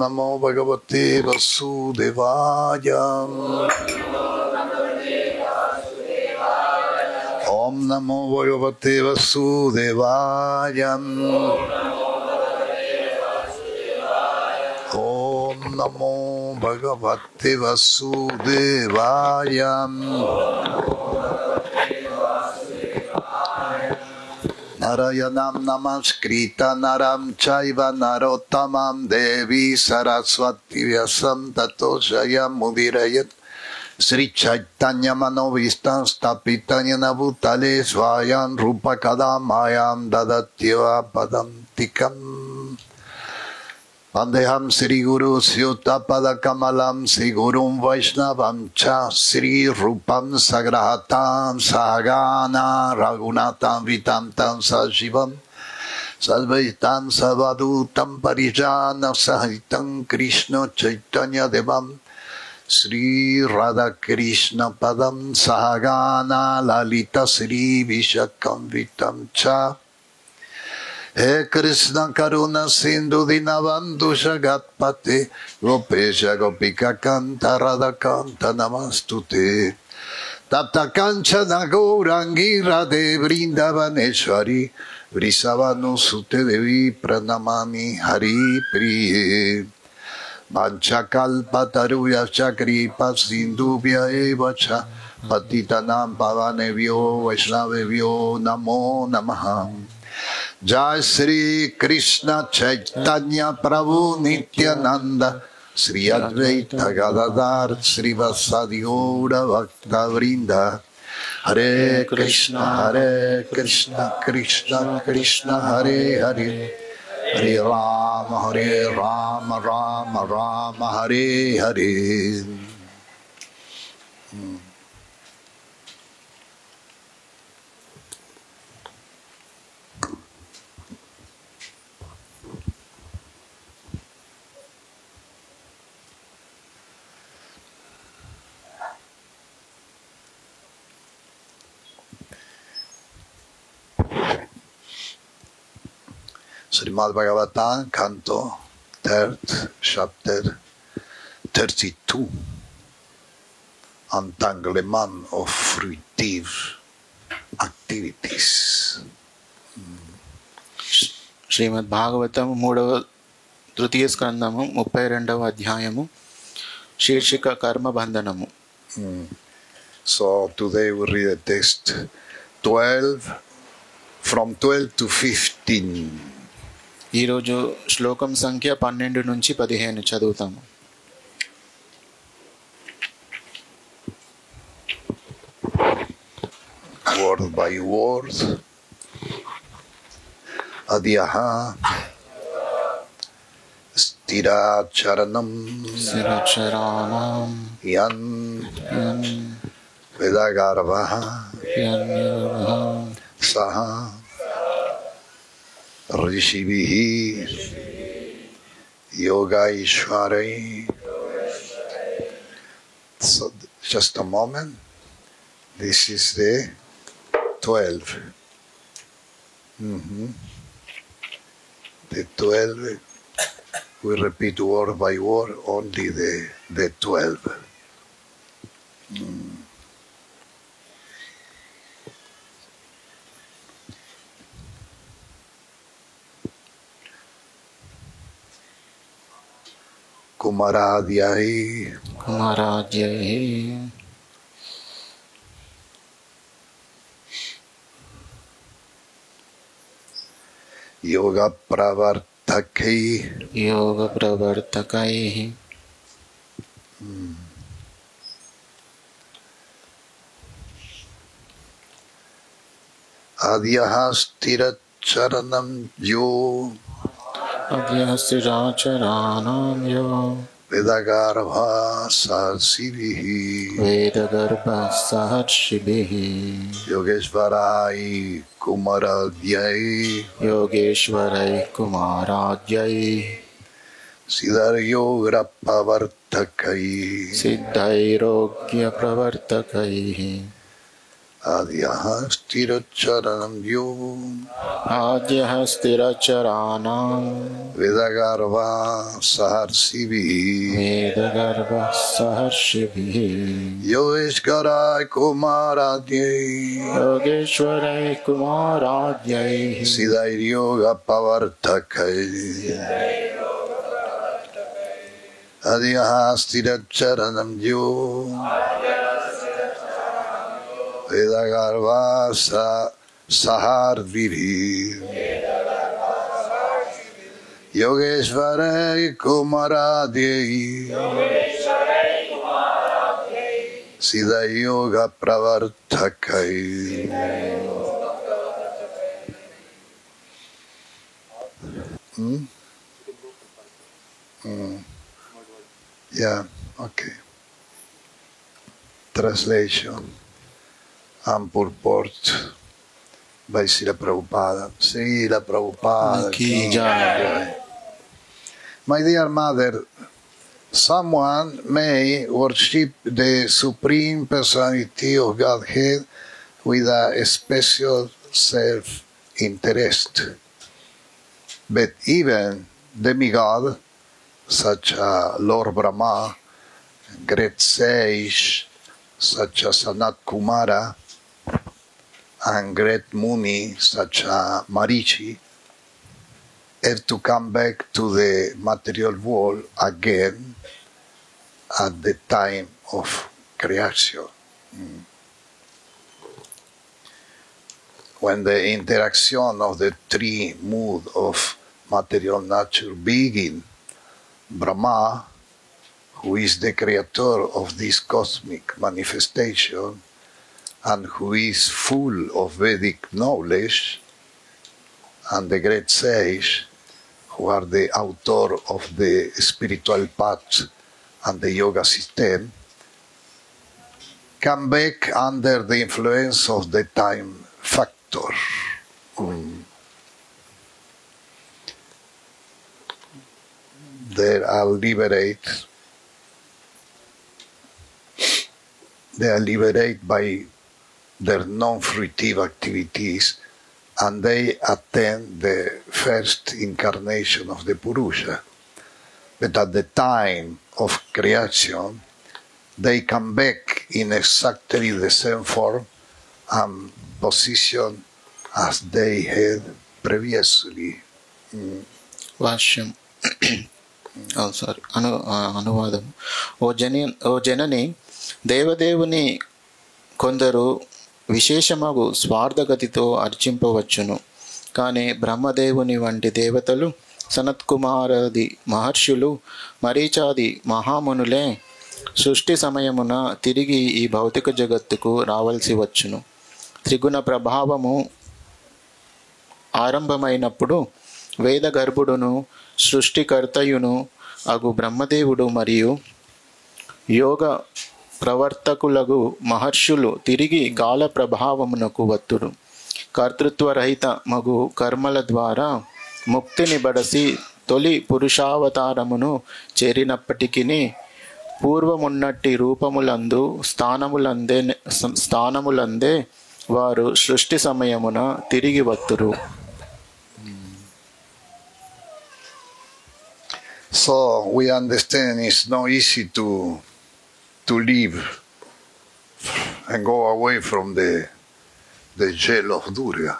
namo bhagavate vasudevaya. Om namo bhagavate vasudevaya. Om namo bhagavate vasudevaya. Narayanam namaskrita naram chaiva narottamam devi saraswati vyasam tato jayam mudirayat. Sri Chaitanya Manovistam Stapitanyana Bhutale Svayam Rupakadamayam Dadatyeva Padam Tikam. Vandeham Sri Guru Syuttapada Kamalam Sri Gurum Vaishnavam Cha Sri Rupam Sagrahatam Sahagana Raghunatam Vitamtam Sajivam Salvaitam Savadutam Parijana Sahitam Krishna Chaitanya Devam Sri Radha Krishna Padam Sahagana Lalita Sri Vishakam Vitam Cha. He Krishna Karuna Sindhu Dinavandhu Jagatpate Gopesha Gopika Kanta Radha Kanta Namastute Tapta Kanchana Gaurangi Radhe Vrindavaneshwari Vrisavanu Sute Devi Pranamami Hari Priye Manchakalpataruya Chakripa Sindhubhya Evacha Patitanam Pavanevyo Vaishnavevyo Namo Namaha. Jai Sri Krishna Chaitanya Prabhu Nityananda Sri Advaita Gadadhar Sri Vasadi Gaura Bhakta Vrinda. Hare Krishna Krishna Krishna Hare Hare Hare Rama Rama Rama Hare Hare. Srimad Bhagavatam, Canto 3rd, Chapter 32, Entanglement of Fruitive Activities. శ్రీమద్ భాగవతం 3వ తృతీయ స్కందము 32వ అధ్యాయము శీర్షిక కర్మబంధనము. So today we read the text 12 from 12 to 15. ఈరోజు శ్లోకం సంఖ్య 12 నుంచి 15 చదువుతాము. Word by word. Adyaha Stiracharanam Yan Vedagarvaha Saha Rishivihi Yoga Ishwarai. So just a moment. This is the 12. The 12, we repeat word by word only the 12. Kumaradhyai Yoga Pravartakai Adyaha Stiracharanam Yo Vedagarbha Sahasribihi Yogeshwarai Kumaradhyai Siddharyoga Pravartakai Adyah Stiracharanam Yom Adyah Stiracharanam Vedagarva Saharsivi Vedagarbha Saharshivi Yogeshwarai Kumaradye Yogeshwarai Kumaradyai Siddhai Yoga Pavartakai Adyah Stiracharanam Yom Vedagarva Saharvivi Yogeshwarai Kumaradye Siddhai Yoga Pravartakai. Yeah, okay. Translation and purport by Srila Prabhupada. Srila Prabhupada Ki Jai. My dear mother, someone may worship the Supreme Personality of Godhead with a special self-interest. But even demigod, such as Lord Brahma, great sage, such as Sanat Kumara, and great Muni, such as Marichi, have to come back to the material world again at the time of creation. When the interaction of the three moods of material nature begin, Brahma, who is the creator of this cosmic manifestation and who is full of Vedic knowledge, and the great sage, who are the author of the spiritual path and the yoga system, come back under the influence of the time factor. They are liberated by their non-fruitive activities, and they attend the first incarnation of the Purusha. But at the time of creation, they come back in exactly the same form and position as they had previously. Bhashyam sorry అనువాదం. ఓ జనని, దేవదేవుని కొందరు విశేషమగు స్వార్థగతితో అర్చింపవచ్చును. కానీ బ్రహ్మదేవుని వంటి దేవతలు, సనత్కుమారాది మహర్షులు, మరీచాది మహామునులే సృష్టి సమయమున తిరిగి ఈ భౌతిక జగత్తుకు రావలసి వచ్చును. త్రిగుణ ప్రభావము ఆరంభమైనప్పుడు వేద గర్భుడును సృష్టికర్తయును అగు బ్రహ్మదేవుడు మరియు యోగ ప్రవర్తకులగు మహర్షులు తిరిగి గాల ప్రభావమునకు వత్తుడు. కర్తృత్వరహిత మగు కర్మల ద్వారా ముక్తిని బడసి తొలి పురుషావతారమును చేరినప్పటికీ పూర్వమున్నట్టి రూపములందు స్థానములందే వారు సృష్టి సమయమున తిరిగి వత్తురు. So we understand it's not easy to live and go away from the jail of Durga.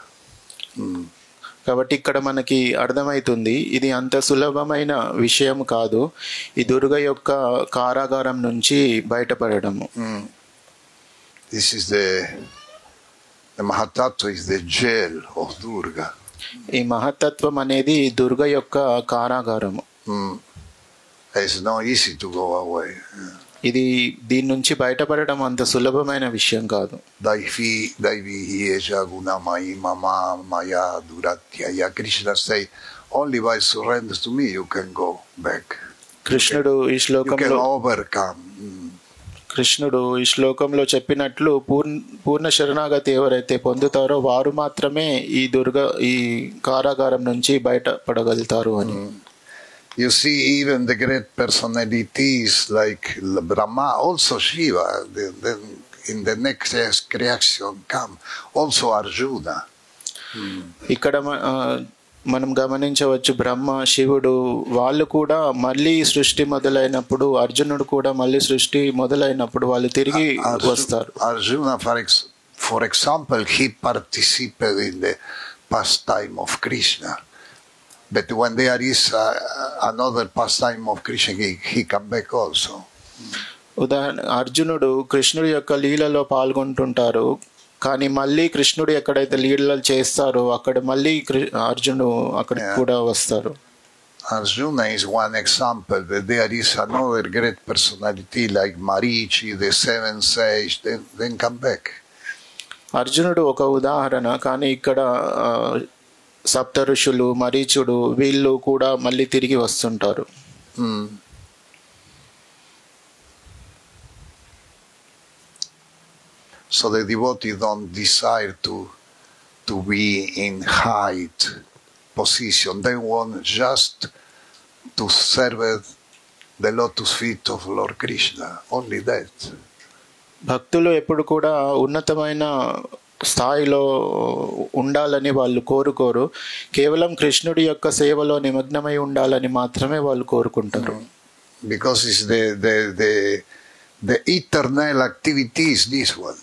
కాబట్టి ఇక్కడ మనకి అర్థమవుతుంది, ఇది అంత సులభమైన విషయం కాదు, ఈ దుర్గ యొక్క కారాగారం నుంచి బయటపడము. This is the Mahatattva is the jail of Durga. ఈ మహత్తత్వం అనేది దుర్గ యొక్క కారాగారము. It's not easy to go away. ఇది దీని నుంచి బయటపడడం అంత సులభమైన విషయం కాదు. Krishna say, only by surrender to me you can go back. కృష్ణుడు ఈ శ్లోకంలో చెప్పినట్లు పూర్ణ శరణాగతి ఎవరైతే పొందుతారో వారు మాత్రమే ఈ కారాగారం నుంచి బయటపడగలుగుతారు అని. You see, even the great personalities like Brahma, also Shiva, in the next creation come. Also Arjuna. ఇక్కడ మనం గమనించవచ్చు బ్రహ్మ శివుడు వాళ్ళు కూడా మళ్ళీ సృష్టి మొదలైనప్పుడు అర్జునుడు కూడా మళ్ళీ సృష్టి మొదలైనప్పుడు వాళ్ళు తిరిగి వస్తారు. Arjuna, for example, he participated in the pastime of Krishna. But when there is another pastime of Krishna, he come back also. ఉదాహరణ అర్జునుడు కృష్ణుడి యొక్క లీలలో పాల్గొంటుంటారు, కానీ మళ్ళీ కృష్ణుడు ఎక్కడైతే లీలలు చేస్తారో అక్కడ మళ్ళీ అర్జునుడు అక్కడికి కూడా వస్తారు. Arjuna is one example, but there is another great personality like Marichi, the seven sage, then come back. అర్జునుడు ఒక ఉదాహరణ, కానీ ఇక్కడ సప్త ఋషులు మరీచుడు వీళ్ళు కూడా మళ్ళీ తిరిగి వస్తుంటారు. So the devotee don't desire to be in high position. They want just to serve the lotus feet of Lord Krishna. Only that. భక్తులు ఎప్పుడు కూడా ఉన్నతమైన స్థాయిలో ఉండాలని వాళ్ళు కోరుకోరు, కేవలం కృష్ణుడి యొక్క సేవలో నిమగ్నమై ఉండాలని మాత్రమే వాళ్ళు కోరుకుంటారు. Because it's the eternal activity is this one.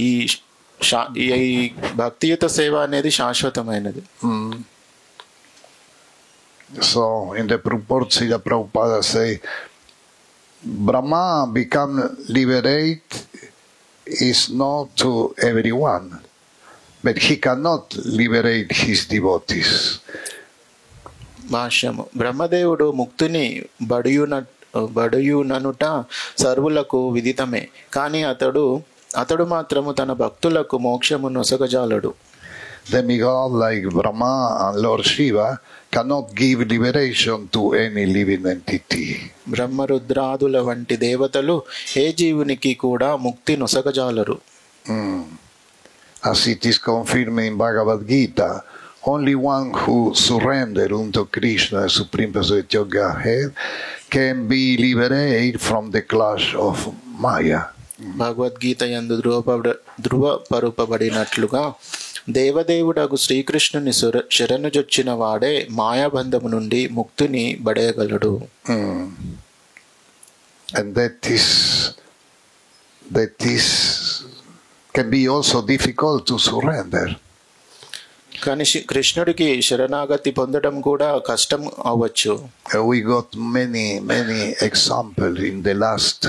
ఈ భక్తియుత సేవ అనేది శాశ్వతమైనది. So in the purport, Srila Prabhupada say, Brahma become liberate is not to everyone, but he cannot liberate his devotees. భాష్యము: బ్రహ్మదేవుడు ముక్తిని బడియుననుట సర్వులకు విదితమే, కానీ అతడు మాత్రము తన భక్తులకు మోక్షము నొసగజాలడు. Demigod like Brahma and Lord Shiva cannot give liberation to any living entity. బ్రహ్మరుద్రాదుల వంటి దేవతలు ఏ జీవునికి కూడా ముక్తి నొసగజాలరు. As it is confirmed in Bhagavad Gita, only one who surrenders unto Krishna, the Supreme Personality of Godhead, can be liberated from the clutch of Maya. Bhagavad Gita యందు ధృవపరుపబడినట్లుగా దేవదేవుడగు శ్రీకృష్ణుని శరణుజొచ్చిన వాడే మాయాబంధము నుండి ముక్తిని బడయగలడు. And that is can be also difficult to surrender. కానీ కృష్ణుడికి శరణాగతి పొందడం కూడా కష్టం అవ్వచ్చు. We got many examples in the last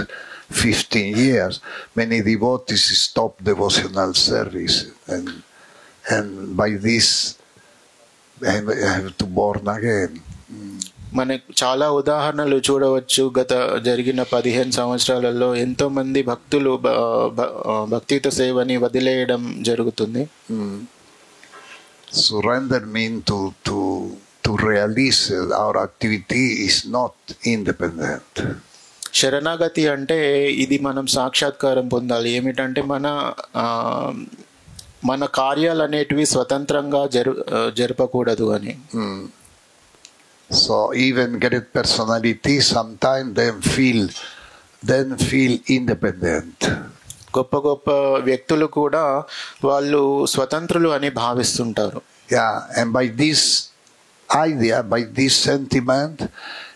15 years. Many devotees stopped devotional service and by this I have to born again. మనకు చాలా ఉదాహరణలు చూడవచ్చు. గత జరిగిన 15 సంవత్సరాలలో ఎంతో మంది భక్తులు భక్తియుత సేవని వదిలేయడం జరుగుతుంది. Surrender means to realize our activity is not independent. శరణాగతి అంటే ఇది మనం సాక్షాత్కారం పొందాలి. ఏమిటంటే మన కార్యాలు అనేటివి స్వతంత్రంగా జరపకూడదు అని. So even great personality sometimes then feel independent. గొప్ప వ్యక్తులు కూడా వాళ్ళు స్వతంత్రులు అని భావిస్తుంటారు. Yeah, and by this idea, by this sentiment,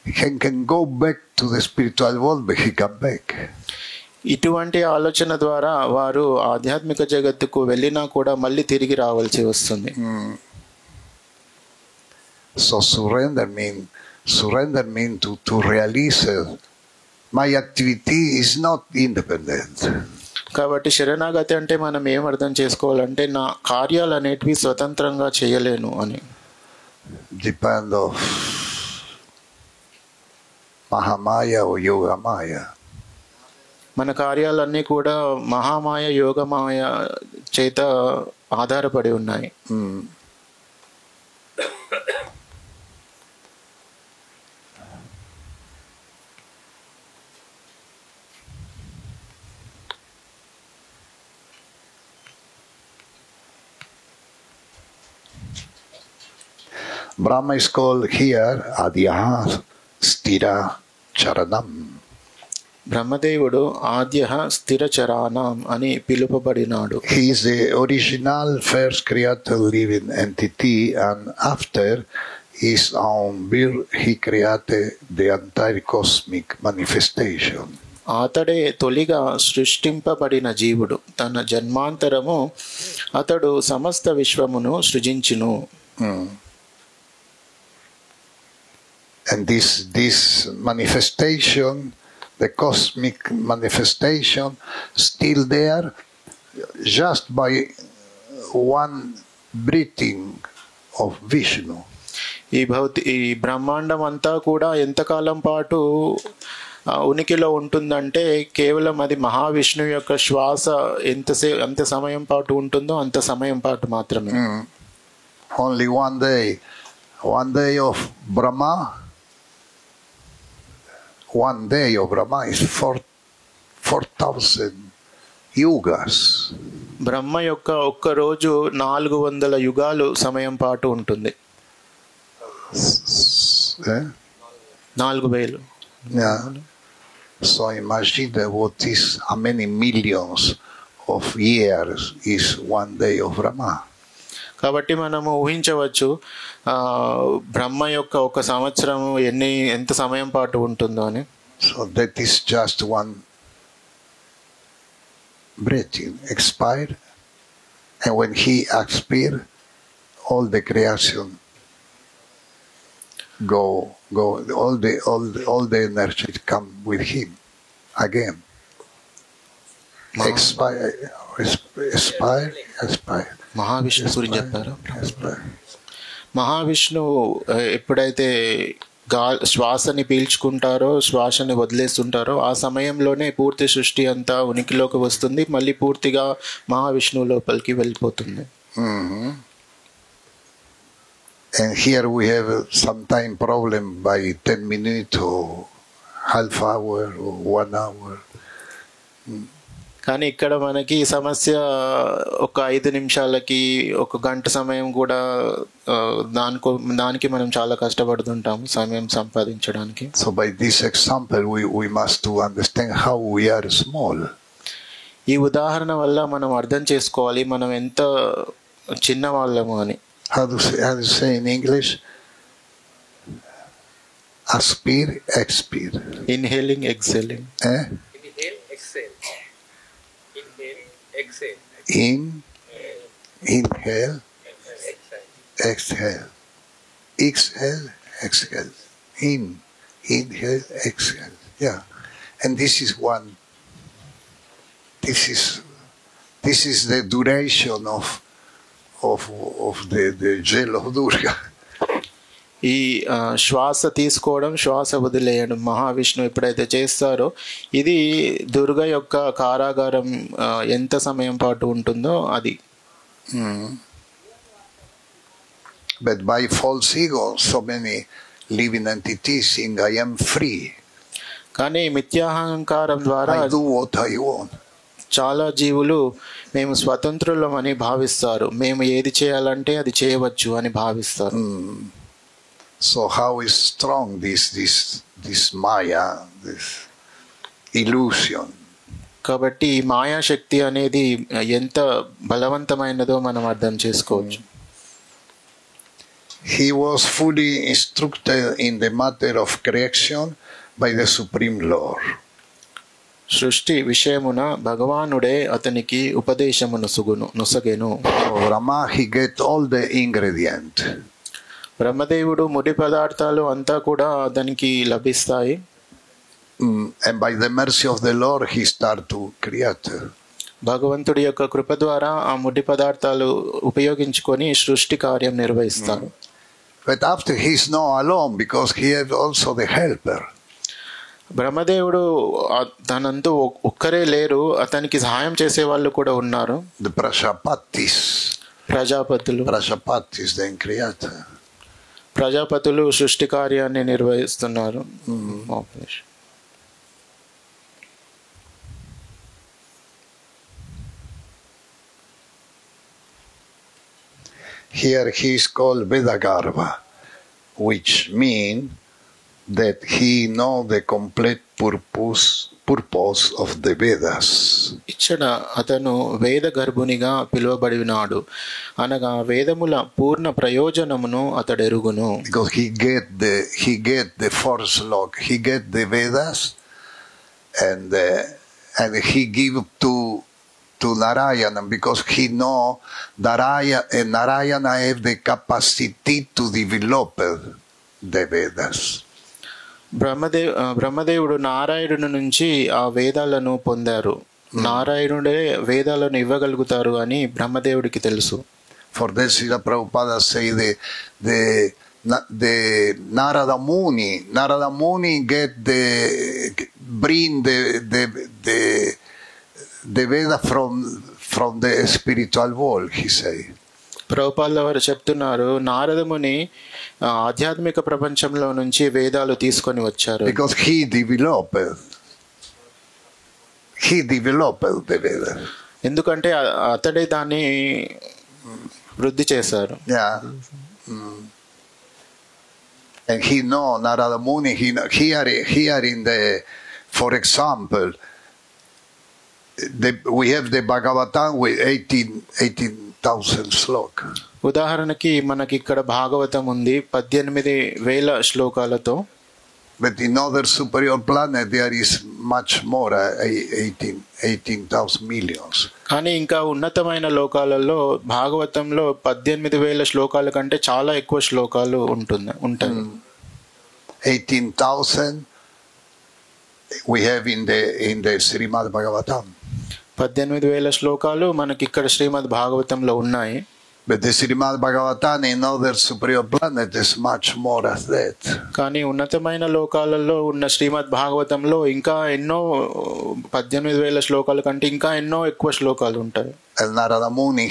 he can go back to the spiritual world, but he come back. ఇటువంటి ఆలోచన ద్వారా వారు ఆధ్యాత్మిక జగత్తుకు వెళ్ళినా కూడా మళ్ళీ తిరిగి రావాల్సి వస్తుంది. So surrender mean to realize my activity is not independent. కాబట్టి శరణాగతి అంటే మనం ఏం అర్థం చేసుకోవాలంటే నా కార్యాలు అనేటివి స్వతంత్రంగా చేయలేను అని. Depend of Mahamaya or Yogamaya. మన కార్యాలన్నీ కూడా మహామాయ యోగమాయ చేత ఆధారపడి ఉన్నాయి. Brahma is called here Adhya Stira Charanam. బ్రహ్మదేవుడు ఆద్య స్థిరచరాణం అని పిలుపబడినాడు. He is the original first created living entity, and after his own birth, he created the entire cosmic manifestation. అతడే తొలిగా సృష్టింపబడిన జీవుడు. తన జన్మాంతరము అతడు సమస్త విశ్వమును సృజించును. And this manifestation, the cosmic manifestation, still there just by one breathing of Vishnu. ఈ బ్రహ్మాండం అంతా కూడా ఎంతకాలం పాటు ఉనికిలో ఉంటుందంటే కేవలం అది మహావిష్ణువు యొక్క శ్వాస ఎంత సమయం పాటు ఉంటుందో అంత సమయం పాటు మాత్రమే. Only one day of Brahma. One day of Brahma is 4,000 yugas. బ్రహ్మ యొక్క ఒక్క రోజు 400 యుగాలు సమయం పాటు ఉంటుంది. 4000. Yeah. So imagine what is, how many millions of years is one day of Brahma. కాబట్టి మనము ఊహించవచ్చు బ్రహ్మ యొక్క ఒక సంవత్సరం ఎంత సమయం పాటు ఉంటుందో అని. So that is just one breathing expired, and when he expire, all the creation go all the energy come with him again. Expire. Mahavishnu గురించి చెప్పారు. మహావిష్ణువు ఎప్పుడైతే శ్వాసని పీల్చుకుంటారో, శ్వాసని వదిలేస్తుంటారో ఆ సమయంలోనే పూర్తి సృష్టి అంతా ఉనికిలోకి వస్తుంది, మళ్ళీ పూర్తిగా మహావిష్ణువు లోపలికి వెళ్ళిపోతుంది. And here we have sometime problem by 10 minutes or half hour or 1 hour. కానీ ఇక్కడ మనకి సమస్య ఒక 5 నిమిషాలకి, ఒక గంట సమయం కూడా దానికి మనం చాలా కష్టపడుతుంటాము సమయం సంపాదించడానికి. So by this example we must to understand how we are small. ఈ ఉదాహరణ వల్ల మనం అర్థం చేసుకోవాలి మనం ఎంత చిన్న వాళ్ళము అని. How do you say in English? Aspire, expire. Inhaling, exhaling. Inhale, exhale. Inhale, exhale. Inhale, exhale. Exhale, exhale. Inhale, exhale. Yeah. And this is the duration of the jail of Durga. ఈ శ్వాస తీసుకోవడం, శ్వాస వదిలేయడం మహావిష్ణువు ఎప్పుడైతే చేస్తారో ఇది దుర్గ యొక్క కారాగారం ఎంత సమయం పాటు ఉంటుందో అది. But by false ego, so many living entities think I am free. కానీ మిథ్యాహంకారం ద్వారా I do what I want. చాలా జీవులు మేము స్వతంత్రులం అని భావిస్తారు, మేము ఏది చేయాలంటే అది చేయవచ్చు అని భావిస్తారు. So how is strong this Maya, this illusion? కాబట్టి ఈ మాయాశక్తి అనేది ఎంత బలవంతమైనదో మనం అర్థం చేసుకోవచ్చు. He was fully instructed in the matter of creation by the Supreme Lord. సృష్టి విషయమున భగవానుడే అతనికి ఉపదేశమును నొసగెను. Brahma, he get all the ingredient. బ్రహ్మదేవుడు ముడి పదార్థాలు అంతా కూడా అతనికి లభిస్తాయి. And by the mercy of the Lord he start to create. భగవంతుడి యొక్క కృప ద్వారా ఆ ముడి పదార్థాలు ఉపయోగించుకొని సృష్టి కార్యం నిర్వహిస్తారు. But after he is not alone because he has also the helper. బ్రహ్మదేవుడు తనంతూ ఒక్కరే లేరు, అతనికి సహాయం చేసే వాళ్ళు కూడా ఉన్నారు. The ప్రజాపతులు then creator. ప్రజాపతులు సృష్టి కార్యాన్ని నిర్వహిస్తున్నారు. Here he is called Vedagarbha, which means that he know the complete purpose of the Vedas. ఇచ్చట అతను వేద గర్భునిగా పిలువబడినాడు, అనగా వేదముల పూర్ణ ప్రయోజనమును అతడెరుగును. Because he get the first slok, he get the Vedas, and he give to Narayana, because he know Narayana have the capacity to develop the Vedas. బ్రహ్మదేవుడు నారాయణుడి నుంచి ఆ వేదాలను పొందారు. నారాయణుడే వేదాలను ఇవ్వగలుగుతారు అని బ్రహ్మదేవుడికి తెలుసు. For this, Srila Prabhupada say the Narada Muni bring the Veda from the spiritual world, he say. ప్రభుపాదుల వారు చెప్తున్నారు, నారదముని ఆధ్యాత్మిక ప్రపంచంలో నుంచి వేదాలు తీసుకొని వచ్చారు. Because he developed the Veda. ఎందుకంటే అతడే దాన్ని వృద్ధి చేశారు. Yeah. And he know Narada Muni, here in the, for example, we have the Bhagavatam with 18,000 slok. ఉదాహరణకి మనకి ఇక్కడ భాగవతం ఉంది 18,000 శ్లోకాలతో. But in other superior planet there is much more, 18,000 millions. కానీ ఇంకా ఉన్నతమైన లోకాలలో భాగవతంలో 18,000 శ్లోకాల కంటే చాలా ఎక్కువ శ్లోకాలు ఉంటాయి. 18,000 we have in the Srimad Bhagavatam. 18,000 శ్లోకాలు మనకి ఇక్కడ శ్రీమద్ భాగవతంలో ఉన్నాయి. But the Srimad Bhagavatam in other superior planet is much more as that. కానీ ఉన్నతమైన లోకాలలో ఉన్న శ్రీమద్ భాగవతంలో ఇంకా ఎన్నో 18,000 శ్లోకాల కంటే ఇంకా ఎన్నో ఎక్కువ శ్లోకాలు ఉంటాయి. And Narada Muni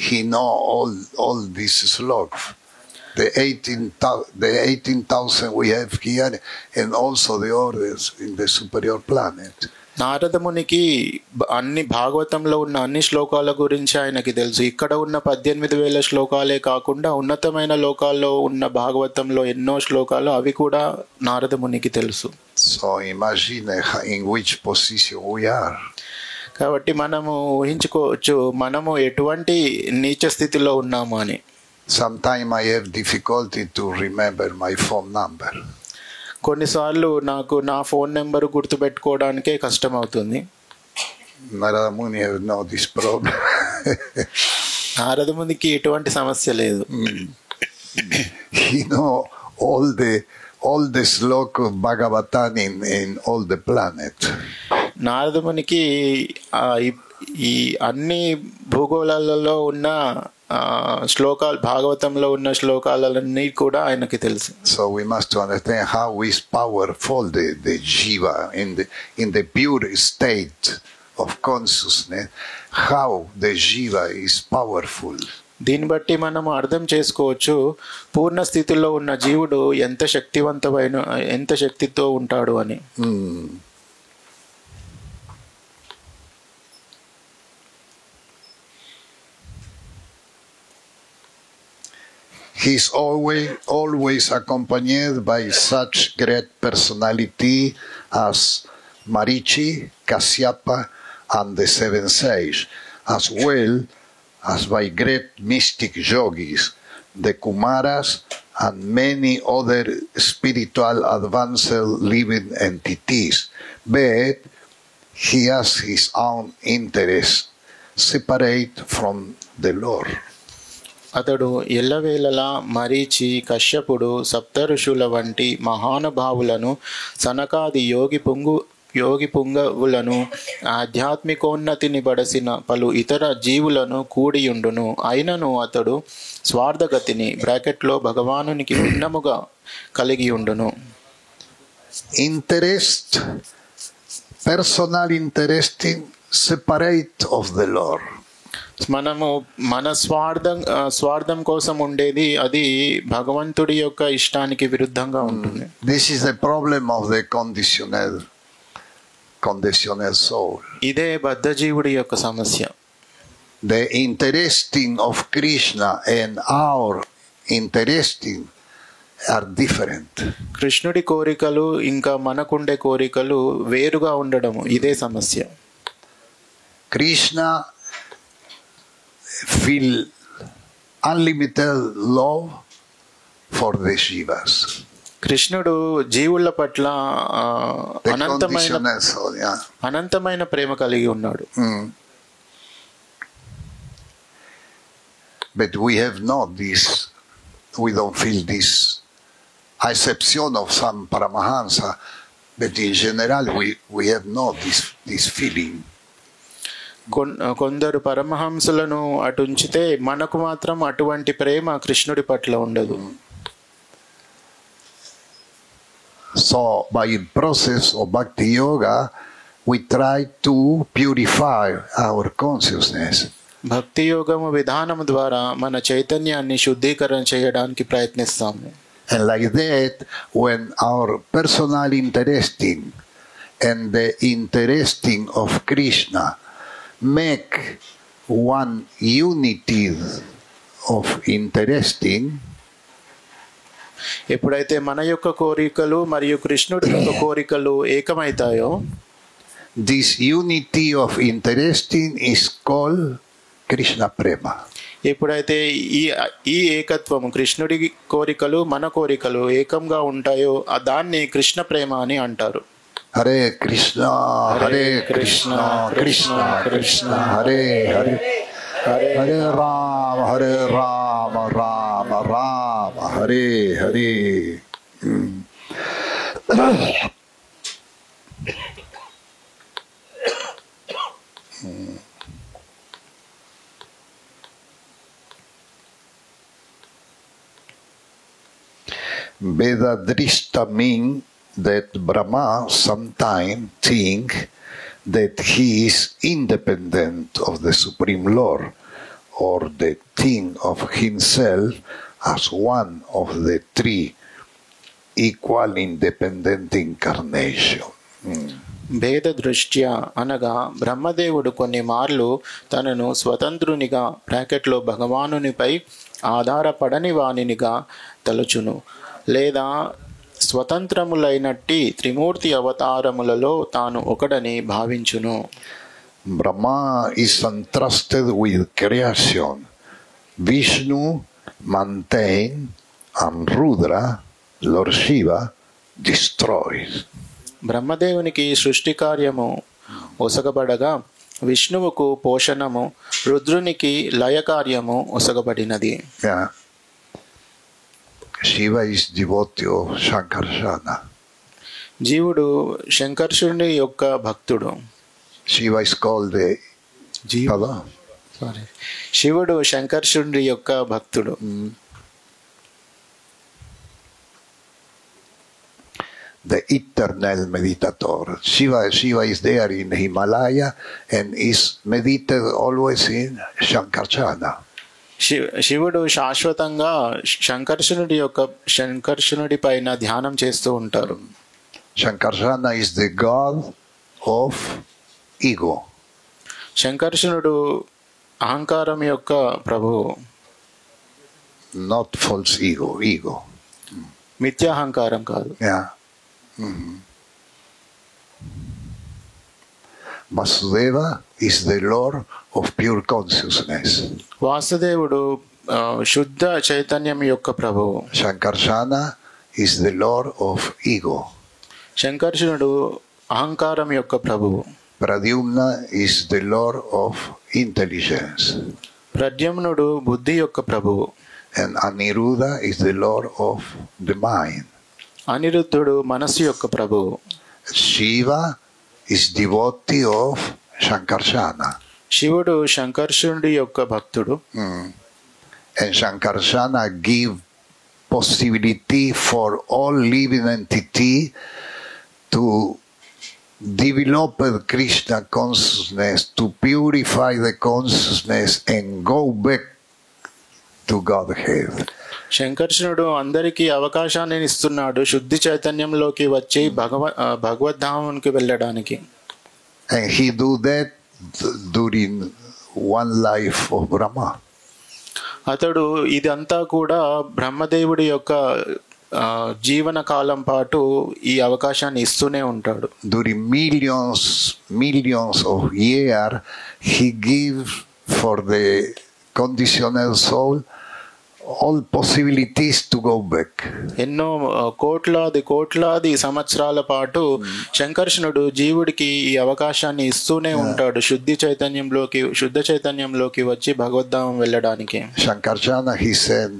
he know all these slokas. The 18,000 we have here, and also the others in the superior planet. నారదమునికి అన్ని భాగవతంలో ఉన్న అన్ని శ్లోకాల గురించి ఆయనకి తెలుసు. ఇక్కడ ఉన్న 18,000 శ్లోకాలే కాకుండా ఉన్నతమైన లోకాల్లో ఉన్న భాగవతంలో ఎన్నో శ్లోకాలు అవి కూడా నారదమునికి తెలుసు. So imagine in which position we are. కాబట్టి మనము ఊహించుకోవచ్చు మనము ఎటువంటి నీచ స్థితిలో ఉన్నాము అని. Sometimes I have difficulty to remember my phone number. కొన్నిసార్లు నాకు నా ఫోన్ నెంబర్ గుర్తుపెట్టుకోవడానికే కష్టం అవుతుంది. Narada Muni have no this problem. నారదమునికి ఎటువంటి సమస్య లేదు. He know all the sloka of Bhagavatam in all the planet. నారదమునికి ఈ అన్ని భూగోళాలలో ఉన్న శ్లోకాలు భాగవతంలో ఉన్న శ్లోకాలన్నీ కూడా ఆయనకి తెలుసు. So we must understand how is powerful the jiva in the pure state of consciousness, how the jiva is powerful. దీన్ని బట్టి మనం అర్థం చేసుకోవచ్చు పూర్ణ స్థితిలో ఉన్న జీవుడు ఎంత శక్తితో ఉంటాడు అని. He is always accompanied by such great personality as Marichi, Kasyapa, and the seven sages, as well as by great mystic yogis, the Kumaras, and many other spiritual advanced living entities. But he has his own interest, separate from the Lord. అతడు ఎల్లవేళలా మరీచి, కశ్యపుడు, సప్తఋషుల వంటి మహానుభావులను, సనకాది యోగి పుంగవులను, ఆధ్యాత్మికోన్నతిని బడసిన పలు ఇతర జీవులను కూడియుండును. అయినను అతడు స్వార్థగతిని బ్రాకెట్లో భగవానునికి భిన్నముగా కలిగి ఉండును. Interest, personal interesting, separate of the Lord. మనము మన స్వార్థం కోసం ఉండేది అది భగవంతుడి యొక్క ఇష్టానికి విరుద్ధంగా ఉంటుంది. This is the problem of the conditional soul. ఇదే బద్ధజీవుడి యొక్క సమస్య. The interesting of Krishna and our interesting are different. కృష్ణుడి కోరికలు ఇంకా మనకుండే కోరికలు వేరుగా ఉండడం ఇదే సమస్య. Krishna feel unlimited love for the Jivas. కృష్ణుడు జీవుల పట్ల The conditional soul, yeah. అనంతమైన ప్రేమ కలిగి ఉన్నాడు. But we have not this, we don't feel this, a exception of some Paramahansa, but in general we have not this feeling. కొందరు పరమహంసులను అటుంచితే మనకు మాత్రం అటువంటి ప్రేమ కృష్ణుడి పట్ల ఉండదు. So by the process of Bhakti Yoga, we try to purify our consciousness. భక్తి యోగము విధానం ద్వారా మన చైతన్యాన్ని శుద్ధీకరణ చేయడానికి ప్రయత్నిస్తాము. And like that, when our personal interesting and the interesting of Krishna make one unity of interesting, ఎప్పుడైతే మన యొక్క కోరికలు మరియు కృష్ణుడి యొక్క కోరికలు ఏకమైతాయో, this unity of interesting is called Krishna Prema. ఎప్పుడైతే ఈ ఏకత్వము కృష్ణుడి కోరికలు మన కోరికలు ఏకంగా ఉంటాయో దాన్ని కృష్ణ ప్రేమ అని అంటారు. Hare Krishna, Hare Krishna, Krishna Krishna, Hare Hare, Hare Rama, Hare Rama, Rama Rama, Hare Hare. Vedadrishta means that Brahma sometimes think that he is independent of the Supreme Lord, or that think of himself as one of the three equal independent incarnation. భేద దృష్ట్యా అనగా బ్రహ్మదేవుడు కొన్ని మార్లు తనను స్వతంత్రునిగా బ్రాకెట్లో భగవానునిపై ఆధారపడని వానినిగా తలుచును, లేదా స్వతంత్రములైనట్టి త్రిమూర్తి అవతారములలో తాను ఒకడని భావించును. Brahma is entrusted with creation. Vishnu maintains and Rudra, Lord Shiva, destroys. బ్రహ్మదేవునికి సృష్టి కార్యము ఒసగబడగా విష్ణువుకు పోషణము, రుద్రునికి లయ కార్యము ఒసగబడినది. Yeah. Shiva is devotee of Shankarsana. జీవుడు శంకర్షుని యొక్క భక్తుడు. Shiva is called the శివుడు శంకర్షుని యొక్క భక్తుడు. The eternal meditator. Shiva is there in Himalaya and is meditated always in Shankarsana. శివుడు శాశ్వతంగా శంకర్షునుడి పైన ధ్యానం చేస్తూ ఉంటారు. Shankarsana is the god of ego. శంకర్షునుడు అహంకారం యొక్క ప్రభువు. Not false ego. మిథ్యాహంకారం కాదు. Yeah. Vasudeva is the Lord of pure consciousness. వాసుదేవుడు శుద్ధ చైతన్యం యొక్క ప్రభువు. Shankarsana is the Lord of ego. శంకర్షునుడు అహంకారం యొక్క ప్రభువు. Pradyumna is the Lord of intelligence. ప్రద్యుమ్నుడు బుద్ధి యొక్క ప్రభువు. And Aniruddha is the Lord of the mind. అనిరుద్ధుడు మనస్సు యొక్క ప్రభువు. Shiva is devotee of Shankarsana. శివుడు శంకర్షునుడి యొక్క భక్తుడు. And Shankarsana give possibility for all living entity to develop Krishna consciousness, to purify the consciousness and go back to Godhead. శంకర్షునుడు అందరికీ అవకాశాన్ని ఇస్తున్నాడు శుద్ధి చైతన్యంలోకి వచ్చి భగవద్ధామానికి వెళ్ళడానికి. And he do that during one life of Brahma. అతడు ఇదంతా కూడా బ్రహ్మదేవుడి యొక్క జీవన కాలం పాటు ఈ అవకాశాన్ని ఇస్తూనే ఉంటాడు. During millions of years, he gives for the conditional soul all possibilities to go back. ఎన్నో కోట్లాది సంవత్సరాల పాటు శంకర్షణుడు జీవుడికి ఈ అవకాశాన్ని ఇస్తూనే ఉంటాడు శుద్ధ చైతన్యంలోకి వచ్చి భగవద్ధామం వెళ్ళడానికి. Shankarjana, he said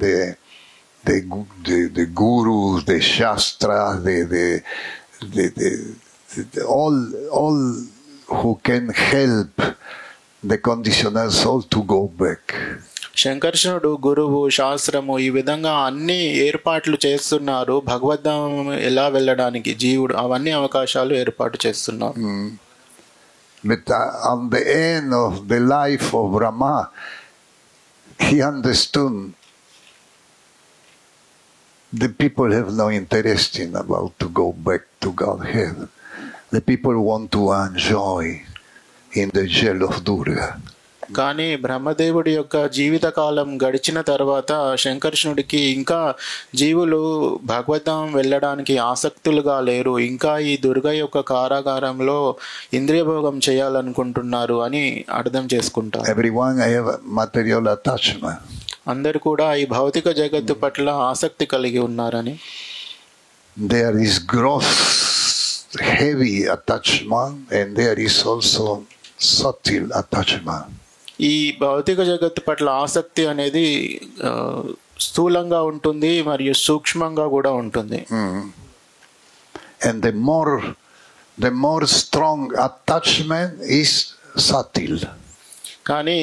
the gurus, the shastras, all who can help the conditional soul to go back. శంకర్షణుడు గురువు శాస్త్రము ఈ విధంగా అన్ని ఏర్పాట్లు చేస్తున్నారు భగవద్ధామం ఎలా వెళ్ళడానికి. జీవుడు అవన్నీ అవకాశాలు ఏర్పాటు చేస్తున్నారు. But on the end of the life of Brahma, he understood the people have no interest in about to go back to Godhead. The people want to enjoy in the jail of Durga. కానీ బ్రహ్మదేవుడి యొక్క జీవిత కాలం గడిచిన తర్వాత శంకర్షణుడికి ఇంకా జీవులు భగవద్ధామం వెళ్ళడానికి ఆసక్తులుగా లేరు, ఇంకా ఈ దుర్గ యొక్క కారాగారంలో ఇంద్రియ భోగం చేయాలనుకుంటున్నారు అని అర్థం చేసుకుంటారు. Everyone have material attachment. అందరు కూడా ఈ భౌతిక జగత్తు పట్ల ఆసక్తి కలిగి ఉన్నారని. There is gross heavy attachment and there is also subtle attachment. ఈ భౌతిక జగత్తు పట్ల ఆసక్తి అనేది స్థూలంగా ఉంటుంది మరియు సూక్ష్మంగా కూడా ఉంటుంది. And the more strong attachment is subtle. కానీ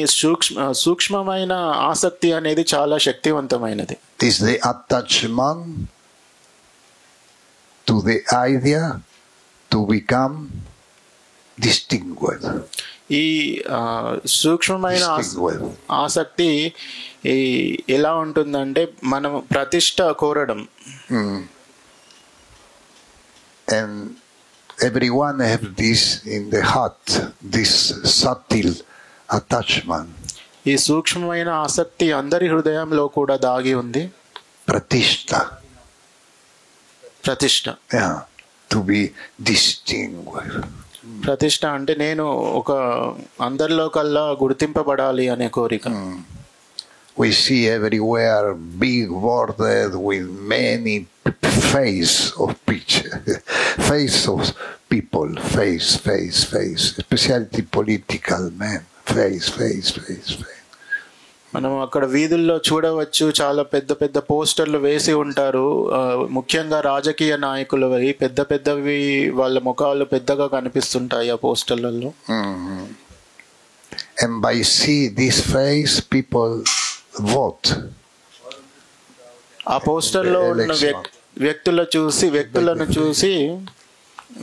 సూక్ష్మమైన ఆసక్తి అనేది చాలా శక్తివంతమైనది. Is the attachment to the idea to become distinguished. ఈ సూక్ష్మమైన ఆసక్తి ఎలా ఉంటుందంటే మనం ప్రతిష్ట కోరడం. And everyone have this in the heart, this subtle attachment. ఈ సూక్ష్మమైన ఆసక్తి అందరి హృదయంలో కూడా దాగి ఉంది. ప్రతిష్ట Yeah, to be distinguished. ప్రతిష్ట అంటే నేను ఒక అందరిలో కల్లా గుర్తింపబడాలి అనే కోరిక. We see everywhere big borders with many face of people, especially political men, face. మనం అక్కడ వీధుల్లో చూడవచ్చు, చాలా పెద్ద పోస్టర్లు వేసి ఉంటారు. ముఖ్యంగా రాజకీయ నాయకులవి పెద్దవి వాళ్ళ ముఖాలు పెద్దగా కనిపిస్తుంటాయి ఆ పోస్టర్లలో. And by see this face, people vote. ఆ పోస్టర్లో ఉన్న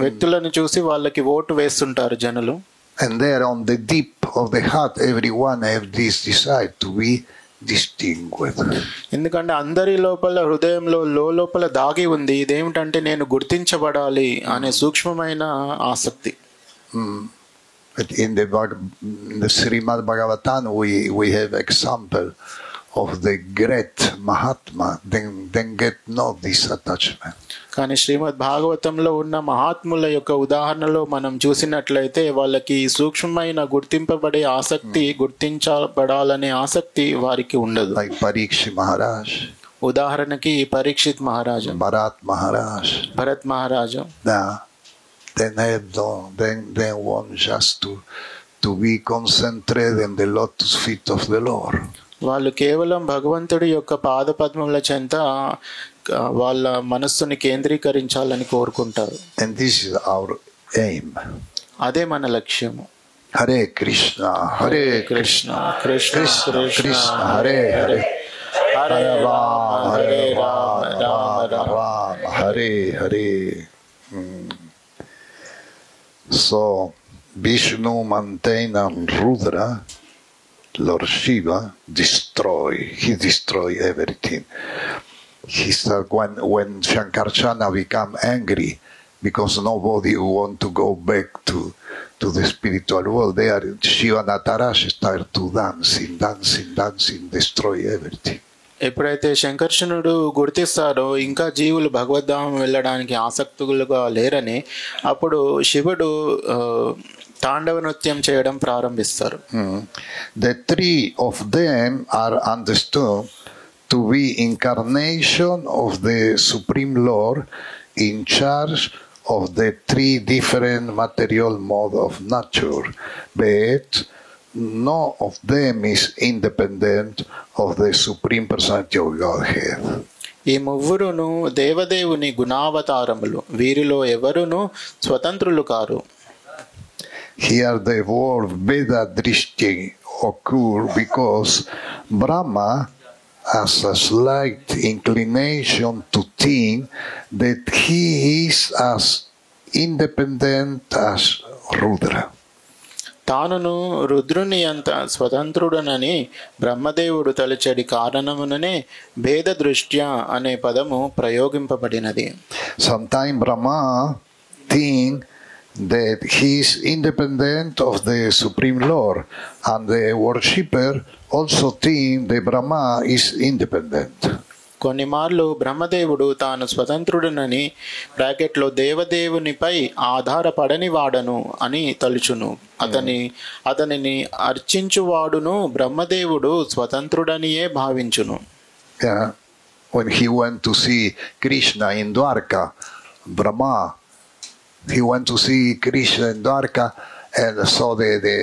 వ్యక్తులను చూసి వాళ్ళకి ఓటు వేస్తుంటారు జనులు. And there on the deep of the heart, everyone have this desire to be distinguished. ఎందుకంటే అందరి హృదయంలో లోపల దాగి ఉంది ఇదేమిటంటే నేను గుర్తించబడాలి అనే సూక్ష్మమైన ఆసక్తి. But in the Srimad Bhagavatam, we have example of the great Mahatma, then get not this attachment. కానీ శ్రీమద్ భాగవతంలో ఉన్న మహాత్ముల యొక్క ఉదాహరణలో మనం చూసినట్లయితే వాళ్ళకి సూక్ష్మమైన గుర్తింపబడే ఆసక్తి, గుర్తించబడాలనే ఆసక్తి వారికి ఉండదు. Like Parikshit Maharaj. ఉదాహరణకి పరీక్షిత్ మహారాజు, భరత్ మహారాజు. Then want just to be concentrated in the lotus feet of the Lord. వాళ్ళు కేవలం భగవంతుడి యొక్క పాదపద్మముల చెంత వాళ్ళ మనస్సుని కేంద్రీకరించాలని కోరుకుంటారు. And this is our aim. అదే మన లక్ష్యము. Hare Krishna, Hare Krishna, Krishna Krishna, Hare Hare, Hare Rama, Rama Rama, Hare Hare. So Vishnu maintains Rudra, Lord Shiva he destroy everything. He said when Shankarjana became angry because nobody want to go back to the spiritual world, Shiva Nataraja started to dancing, destroy everything. ఎప్పుడైతే శంకర్షణుడు గుర్తిస్తారో ఇంకా జీవులు భగవద్ధామం వెళ్ళడానికి ఆసక్తులుగా లేరని, అప్పుడు శివుడు తాండవ నృత్యం చేయడం ప్రారంభిస్తారు. The three of them are understood to be incarnation of the Supreme Lord in charge of the three different material modes of nature, but none of them is independent of the Supreme Personality of Godhead. ఈ ముగ్గురును దేవదేవుని గుణావతారములు, వీరిలో ఎవరును స్వతంత్రులు car. Here the word Veda Drishti occur because Brahma has a slight inclination to think that he is as independent as Rudra. తానును రుద్రుని అంత స్వతంత్రుడనని బ్రహ్మదేవుడు తలచడి కారణముననే భేద దృష్ట్యా అనే పదము ప్రయోగింపబడినది. Sometimes Brahma think that he is independent of the Supreme Lord, and the worshipper also think that Brahma is independent. కొన్ని మార్లు బ్రహ్మదేవుడు తాను స్వతంత్రుడనని బ్రాకెట్లో దేవదేవునిపై ఆధారపడని వాడను అని తలుచును. అతనిని అర్చించువాడును బ్రహ్మదేవుడు స్వతంత్రుడనియే భావించును. When he went to see Krishna in Dwarka, Brahma, he went to see Krishna in Dwarka and saw the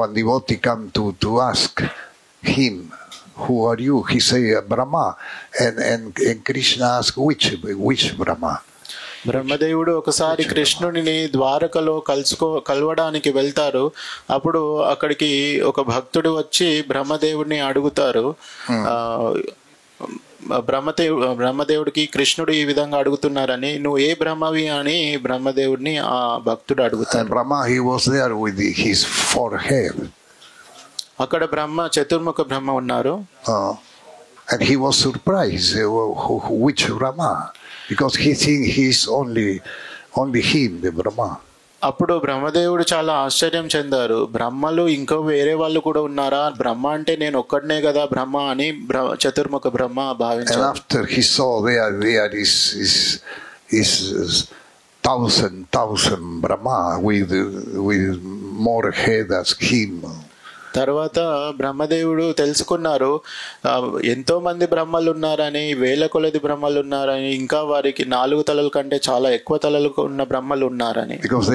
one devotee come to ask him, "Who are you?" He say, "Brahma." And Krishna asked, which Brahma? బ్రహ్మదేవుడు ఒకసారి కృష్ణుడిని ద్వారకలో కలవడానికి వెళ్తారు. అప్పుడు అక్కడికి ఒక భక్తుడు వచ్చి బ్రహ్మదేవుడిని అడుగుతారు. బ్రహ్మదేవుడికి కృష్ణుడు ఈ విధంగా అడుగుతున్నారని, నువ్వు ఏ బ్రహ్మవి అని బ్రహ్మదేవుడిని ఆ భక్తుడు అడుగుతాడు. Brahma, he was there with his forehead. అక్కడ బ్రహ్మ, చతుర్ముఖ బ్రహ్మ ఉన్నారు. And he was surprised. Which Brahma? Because he think he's only him, the Brahma. అప్పుడు బ్రహ్మదేవుడు చాలా ఆశ్చర్యం చెందారు. బ్రహ్మలు ఇంకో వేరే వాళ్ళు కూడా ఉన్నారా? బ్రహ్మ అంటే నేను ఒక్కడనే కదా బ్రహ్మ అని చతుర్ముఖ బ్రహ్మ భావించారు. And after he saw there is thousand Brahma with more head as him. తర్వాత బ్రహ్మదేవుడు తెలుసుకున్నారు ఎంతో మంది బ్రహ్మలు ఉన్నారని, వేల కొలది బ్రహ్మలు ఉన్నారని, ఇంకా వారికి 4 తలల కంటే చాలా ఎక్కువ తలలు ఉన్న బ్రహ్మలు ఉన్నారని. Because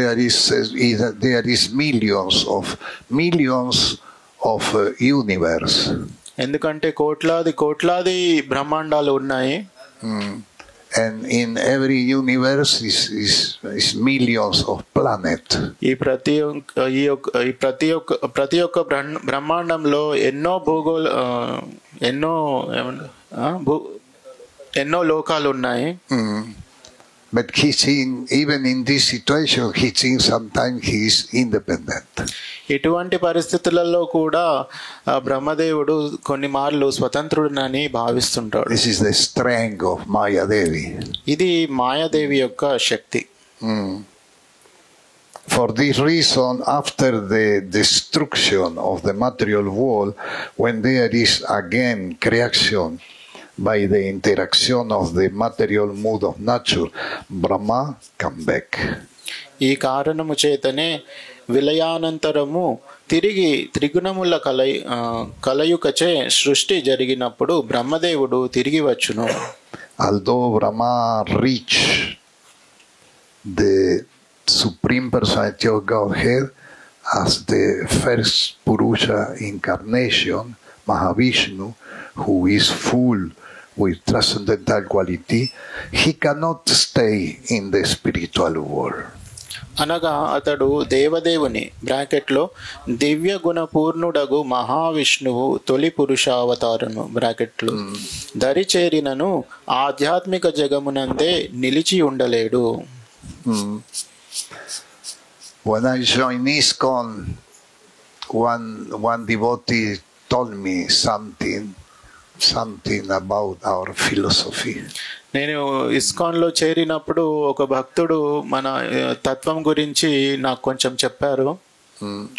there is millions of universe. ఎందుకంటే కోట్లాది బ్రహ్మాండాలు ఉన్నాయి. And in every universe is millions of planets. ఈ ప్రతి ఒక్క బ్రహ్మాండంలో ఎన్నో లోకాలు ఉన్నాయి. But even in this situation, he thinks sometimes he is independent. ఇటువంటి పరిస్థితులలో కూడా బ్రహ్మదేవుడు కొన్ని మార్లు స్వతంత్రుడనని భావిస్తుంటాడు. This is the strength of Maya Devi. ఇది మాయాదేవి యొక్క శక్తి. For this reason, after the destruction of the material world, when there is again creation by the interaction of the material mood of nature, Brahma come back. ఈ కారణము చేతనే విలయానంతరము తిరిగి త్రిగుణముల కలయుకచే సృష్టి జరిగినప్పుడు బ్రహ్మదేవుడు తిరిగి వచ్చును. Although Brahma reached the Supreme Personality of Godhead as the first Purusha incarnation, Mahavishnu, who is full with transcendental quality, he cannot stay in the spiritual world. అనగా అతడు దేవదేవుని బ్రాకెట్లో దివ్య గుణ పూర్ణుడగు మహావిష్ణువు తొలి పురుషావతారను బ్రాకెట్లు దరిచేరినను ఆధ్యాత్మిక జగమునందే నిలిచి ఉండలేడు. When I joined ISKCON, one devotee told me something about our philosophy. నేను ఇస్కాన్లో చేరినప్పుడు ఒక భక్తుడు మన తత్వం గురించి నాకు కొంచెం చెప్పారు.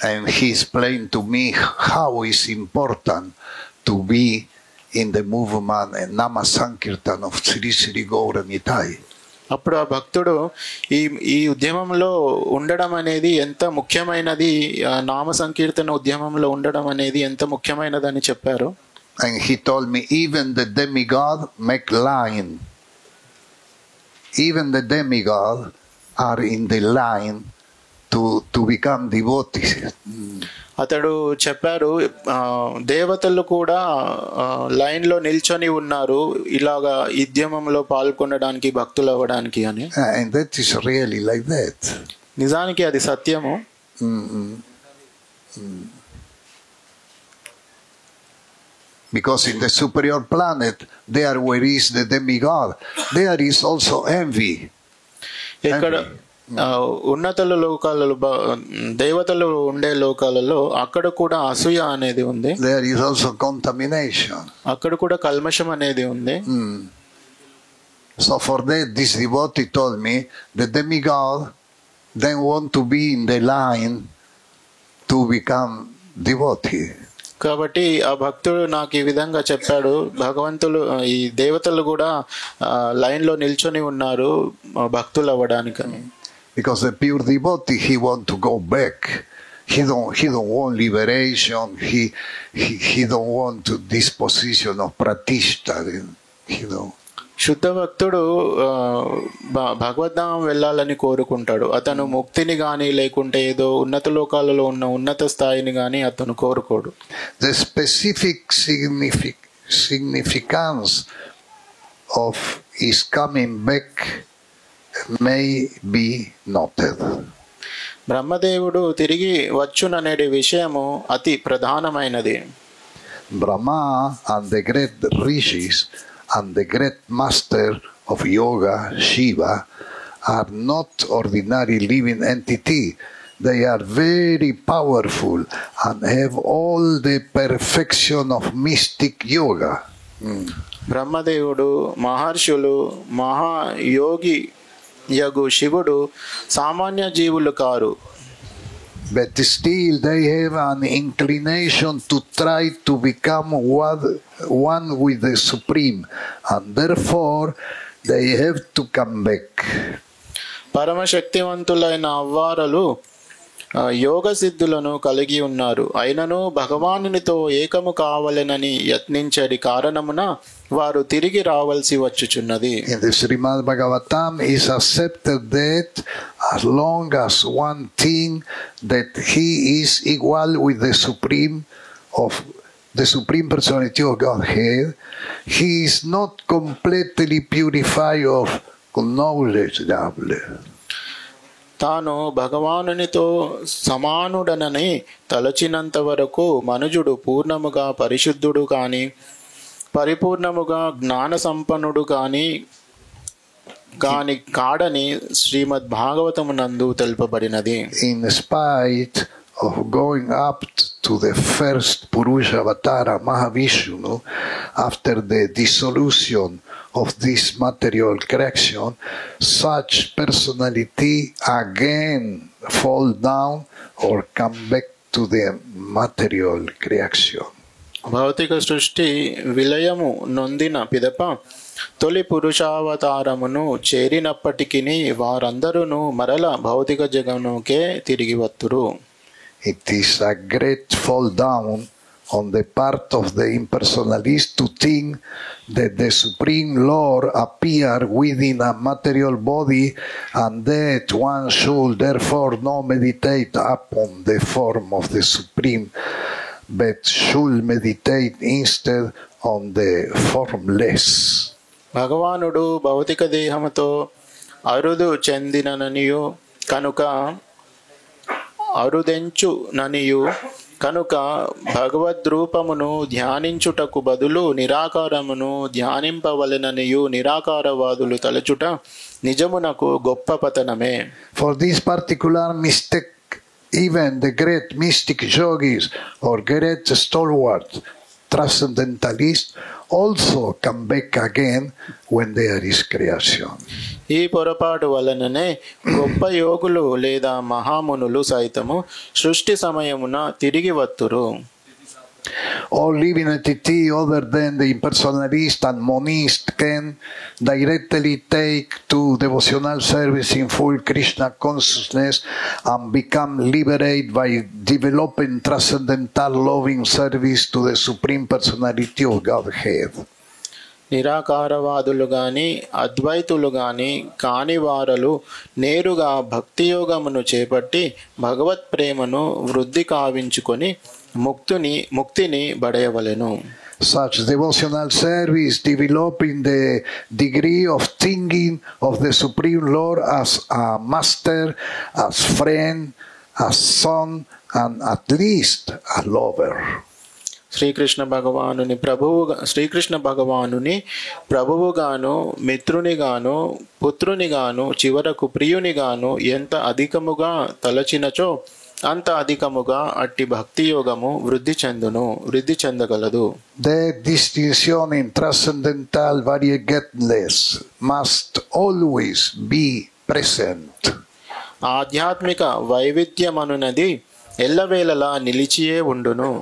And he explained to me how is important to be in the movement and Nama Sankirtan of Sri Sri Gauranitai. అప్పుడు ఆ భక్తుడు ఈ ఉద్యమంలో ఉండడం అనేది ఎంత ముఖ్యమైనది, నామ సంకీర్తన ఉద్యమంలో ఉండడం అనేది ఎంత ముఖ్యమైనదని చెప్పారు. And he told me even the demigod make line. Even the demigod are in the line to become devotees. అతడు చెప్పారు, దేవతలు కూడా లైన్లో నిల్చొని ఉన్నారు ఇలాగా ఉద్యమంలో పాల్గొనడానికి, భక్తులు అవ్వడానికి అని. And that is really like that. నిజానికి అది సత్యము. Because in the superior planet, there where is the demigod, there is also envy. ఇక్కడ ఉన్నత లోకాలలో, దేవతలు ఉండే లోకాలలో అక్కడ కూడా అసూయ అనేది ఉంది. There is also contamination. అక్కడ కూడా కల్మషం అనేది ఉంది. So for that, this devotee told me the demigod then want to be in the line to become devotee. కాబట్టి ఆ భక్తుడు నాకు ఈ విధంగా చెప్పాడు, భగవంతులు ఈ దేవతలు కూడా లైన్లో నిల్చొని ఉన్నారు భక్తులు అవ్వడానికని. Because the pure devotee, he want to go back. He don't want liberation. He don't want to this position of pratishta. శుద్ధ భక్తుడు భగవద్ధామం వెళ్ళాలని కోరుకుంటాడు. అతను ముక్తిని కానీ లేకుంటే ఏదో ఉన్నత లోకాలలో ఉన్న ఉన్నత స్థాయిని కానీ అతను కోరుకోడు. The specific significance of his coming back may be noted. బ్రహ్మదేవుడు తిరిగి వచ్చుననే విషయము అతి ప్రధానమైనది. Brahma and the great rishis and the great master of yoga, Shiva, are not ordinary living entity. They are very powerful and have all the perfection of mystic yoga. బ్రహ్మదేవుడు, మహర్షులు, మహాయోగి యగు శివుడు సామాన్య జీవులు car. But still they have an inclination to try to become one with the Supreme, and therefore they have to come back. పరమశక్తివంతులైన అవ్వారలు యోగ సిద్ధులను కలిగి ఉన్నారు. అయినను భగవానునితో ఏకము కావాలనని యత్నించడి కారణమున వారు తిరిగి రావాల్సి వచ్చుచున్నది. In the Srimad Bhagavatam is accepted that as long as one thing that he is equal with the Supreme Personality of Godhead, he is not completely purified of knowledge. తాను భగవానునితో సమానుడనని తలచినంత వరకు మనుజుడు పూర్ణముగా పరిశుద్ధుడు కాని, పరిపూర్ణముగా జ్ఞాన సంపన్నుడు కాని కాడని శ్రీమద్ భాగవతమునందు తెలుపబడినది. In spite of going up to the first Purusha Avatara Mahavishnu after the dissolution of this material creation, such personality again fall down or come back to the material creation. భౌతిక సృష్టి విలయము నొందిన పిదప తొలి పురుషావతారమును చేరినప్పటికీ వారందరూ మరల భౌతిక జగముకే తిరిగి వత్తురు. It is a great fall down on the part of the impersonalist to think that the Supreme Lord appear within a material body and that one should therefore not meditate upon the form of the Supreme, but should meditate instead on the formless. భగవానుడు భౌతిక దేహముతో అరుదు చెందిననియు కనుక అరుదెంచుననియు కనుక భగవద్రూపమును ధ్యానించుటకు బదులు నిరాకారమును ధ్యానింపవలెననియు నిరాకారవాదులు తలచుట నిజమునకు గొప్ప పతనమే. For this particular mistake, even the great mystic yogis or great stalwart transcendentalists also come back again when there is creation. ఈ పొరపాటు వలననే గొప్ప యోగులు లేదా మహామునులు సైతము సృష్టి సమయమున తిరిగి వత్తురు. All living entity other than the impersonalist and monist can directly take to devotional service in full Krishna consciousness and become liberated by developing transcendental loving service to the Supreme Personality of Godhead. నిరాకారవాదులు గాని అద్వైతులు గాని కాని వారలు నేరుగా భక్తియోగమును చేపట్టి భగవత్ ప్రేమను వృద్ధి కావించుకొని ముక్తిని బడయవలెను. Such devotional service developing the degree of thinking of the Supreme Lord as a master, as friend, as son, and at least a lover. Srikrishna భగవానుని ప్రభువుగాను మిత్రునిగాను పుత్రునిగాను చివరకు ప్రియునిగాను ఎంత అధికముగా తలచినచో అంత అధికముగా అట్టి భక్తి యోగము వృద్ధి చెందగలదు. The distinction in transcendental variegatedness must always be present. ఆధ్యాత్మిక వైవిధ్యమనునది ఎల్లవేళలా నిలిచియే ఉండును.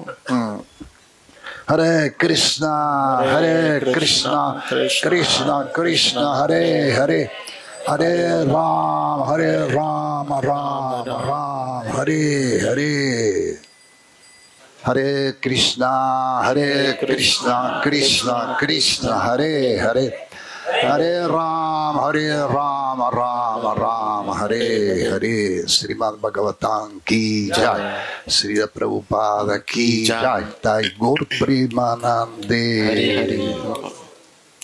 Hare Krishna, Hare Krishna, Krishna Krishna, Hare Hare, Hare Ram, Hare Ram, Ram Ram, Hare Hare. Hare Krishna, Hare Krishna, Krishna Krishna, Hare Hare, Hare Ram, Ram Ram, Hare Hare. Srimad Bhagavatam ki jai, Srila Prabhupada ki jai, Jai Gaur Premanande.